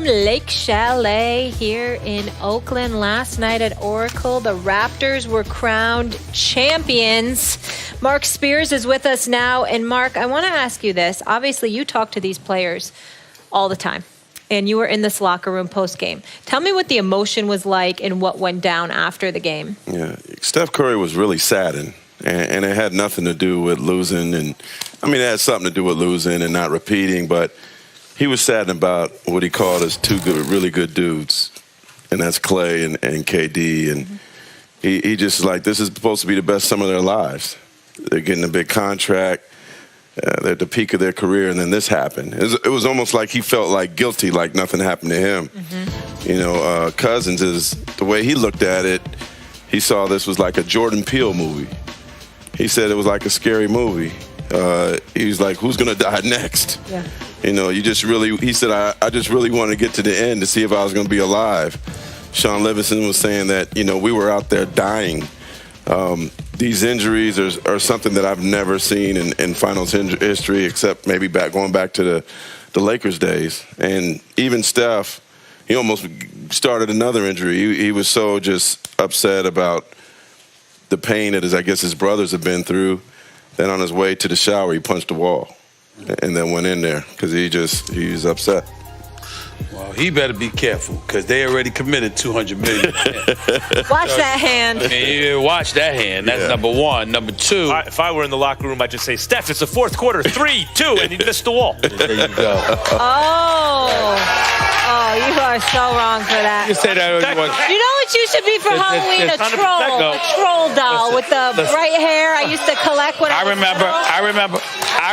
Lake Chalet here in Oakland. Last night at Oracle, the Raptors were crowned champions. Mark Spears is with us now. And Mark, I want to ask you this. Obviously, you talk to these players all the time, and you were in this locker room post-game. Tell me what the emotion was like and what went down after the game. Yeah, Steph Curry was really saddened, and it had nothing to do with losing. And I mean, it had something to do with losing and not repeating, but he was saddened about what he called his two really good dudes, and that's Klay and KD. And he just like, this is supposed to be the best summer of their lives. They're getting a big contract. They're at the peak of their career, and then this happened. It was almost like he felt like guilty, like nothing happened to him. You know, Cousins, is the way he looked at it, he saw this was like a Jordan Peele movie. He said it was like a scary movie. He was like, who's going to die next? Yeah. You know, he said, I just really wanted to get to the end to see if I was going to be alive. Sean Livingston was saying that, you know, we were out there dying. These injuries are something that I've never seen in finals history, except maybe going back to the Lakers days. And even Steph, he almost started another injury. He was so just upset about the pain that I guess his brothers have been through. Then on his way to the shower, he punched the wall and then went in there because he was upset. Well, he better be careful because they already committed $200 million. Watch that hand. I mean, watch that hand. That's number one. Number two. If I were in the locker room, I'd just say, Steph, it's the fourth quarter, 3-2, and he missed the wall. There you go. Oh, you are so wrong for that. You say that. You know what you should be for Halloween? A troll doll with the bright hair. I used to collect when I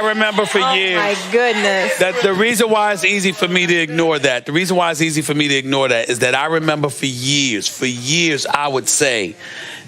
remember for years. Oh my goodness. That the reason why it's easy for me to ignore that. The reason why it's easy for me to ignore that is that I remember for years I would say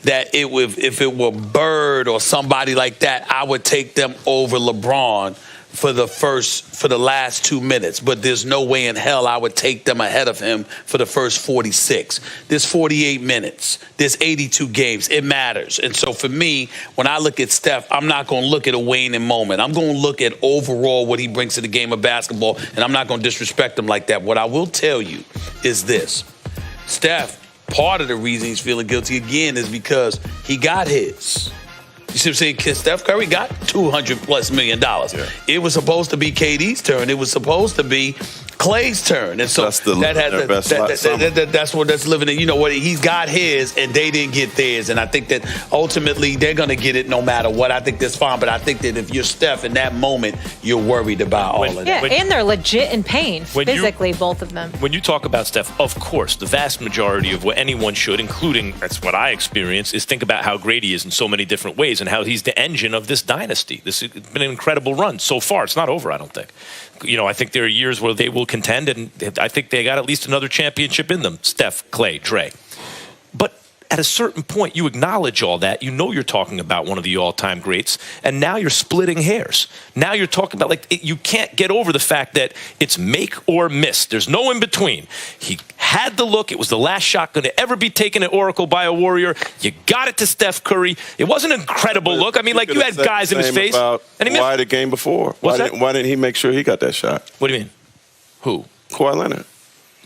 that if it were Bird or somebody like that, I would take them over LeBron for the last 2 minutes, but there's no way in hell I would take them ahead of him for the first 46. There's 48 minutes. There's 82 games. It matters. And so for me, when I look at Steph, I'm not going to look at a waning moment. I'm going to look at overall what he brings to the game of basketball, and I'm not going to disrespect him like that. What I will tell you is this. Steph, part of the reason he's feeling guilty again is because he got his. You see what I'm saying? Steph Curry got $200+ million. Yeah. It was supposed to be KD's turn. It was supposed to be Klay's turn. And so that's living in, you know what, he's got his and they didn't get theirs. And I think that ultimately they're going to get it no matter what. I think that's fine. But I think that if you're Steph in that moment, you're worried about all of that. Yeah, and they're legit in pain, physically, both of them. When you talk about Steph, of course, the vast majority of what anyone should, including, that's what I experience, is think about how great he is in so many different ways and how he's the engine of this dynasty. This has been an incredible run so far. It's not over, I don't think. You know, I think there are years where they will contend, and I think they got at least another championship in them. Steph, Klay, Dre. But at a certain point, you acknowledge all that. You know you're talking about one of the all-time greats, and now you're splitting hairs. Now you're talking about, you can't get over the fact that it's make or miss. There's no in-between. He had the look. It was the last shot going to ever be taken at Oracle by a Warrior. You got it to Steph Curry. It was an incredible look. I mean, you had guys in his face. And why the game before? Why didn't he make sure he got that shot? What do you mean? Who? Kawhi Leonard.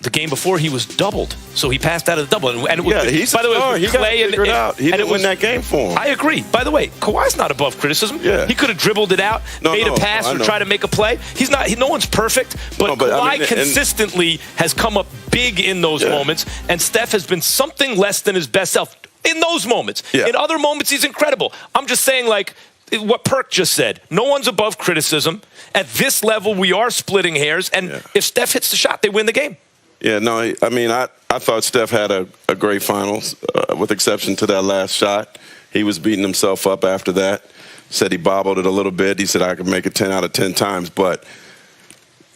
The game before, he was doubled, so he passed out of the double. And he's by the way, he figured it out. He didn't win that game for him. I agree. By the way, Kawhi's not above criticism. Yeah. He could have dribbled it out, made a pass, or tried to make a play. He's not. No one's perfect, but Kawhi consistently has come up big in those moments, and Steph has been something less than his best self in those moments. Yeah. In other moments, he's incredible. I'm just saying, what Perk just said, no one's above criticism. At this level, we are splitting hairs, and if Steph hits the shot, they win the game. Yeah, no, I mean, I thought Steph had a great finals, with exception to that last shot. He was beating himself up after that. Said he bobbled it a little bit. He said, I could make it 10 out of 10 times. But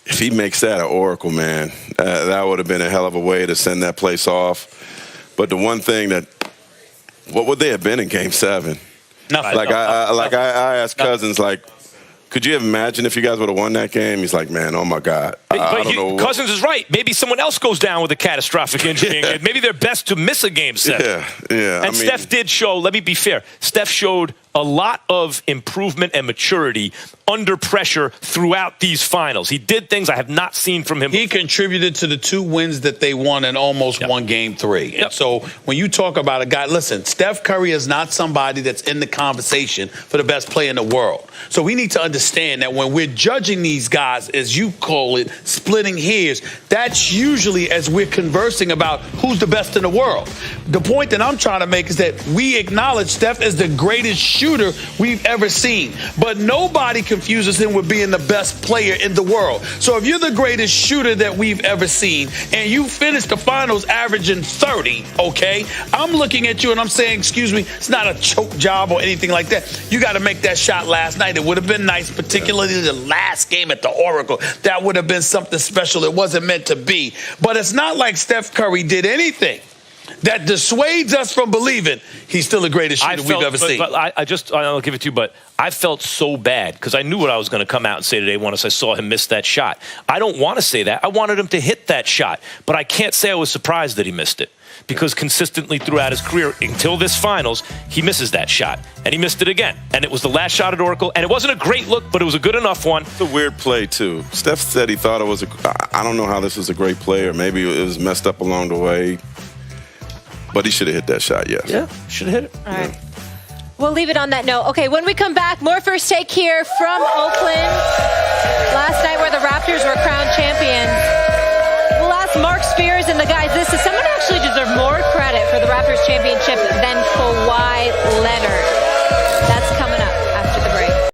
if he makes that at Oracle, man, that would have been a hell of a way to send that place off. But the one thing what would they have been in Game 7? Nothing. I asked Cousins, could you imagine if you guys would have won that game? He's like, man, oh, my God. I don't know. Cousins is right. Maybe someone else goes down with a catastrophic injury. Maybe they're best to miss a Game 7. Yeah. And Steph did show, let me be fair, Steph showed a lot of improvement and maturity under pressure throughout these finals. He did things I have not seen from him He before. contributed to the 2 wins that they won and almost won Game 3. And so when you talk about a guy, listen, Steph Curry is not somebody that's in the conversation for the best player in the world. So we need to understand that when we're judging these guys, as you call it, splitting hairs, that's usually as we're conversing about who's the best in the world. The point that I'm trying to make is that we acknowledge Steph is the greatest shooter we've ever seen, but nobody confuses him with being the best player in the world. So if you're the greatest shooter that we've ever seen and you finish the finals averaging 30, okay, I'm looking at you and I'm saying, excuse me, it's not a choke job or anything like that. You got to make that shot last night. It would have been nice, particularly the last game at the Oracle. That would have been something special. It wasn't meant to be. But it's not like Steph Curry did anything that dissuades us from believing he's still the greatest shooter we've ever seen. But I'll give it to you, but I felt so bad because I knew what I was going to come out and say today once I saw him miss that shot. I don't want to say that. I wanted him to hit that shot, but I can't say I was surprised that he missed it because consistently throughout his career, until this finals, he misses that shot, and he missed it again. And it was the last shot at Oracle, and it wasn't a great look, but it was a good enough one. It's a weird play, too. Steph said he thought it was I don't know how this was a great play, or maybe it was messed up along the way. But he should have hit that shot, yes. Yeah, should have hit it. All right. We'll leave it on that note. Okay, when we come back, more First Take here from Oakland. Last night where the Raptors were crowned champions. We'll ask Mark Spears and the guys this. Does someone actually deserve more credit for the Raptors championship than Kawhi Leonard? That's coming up after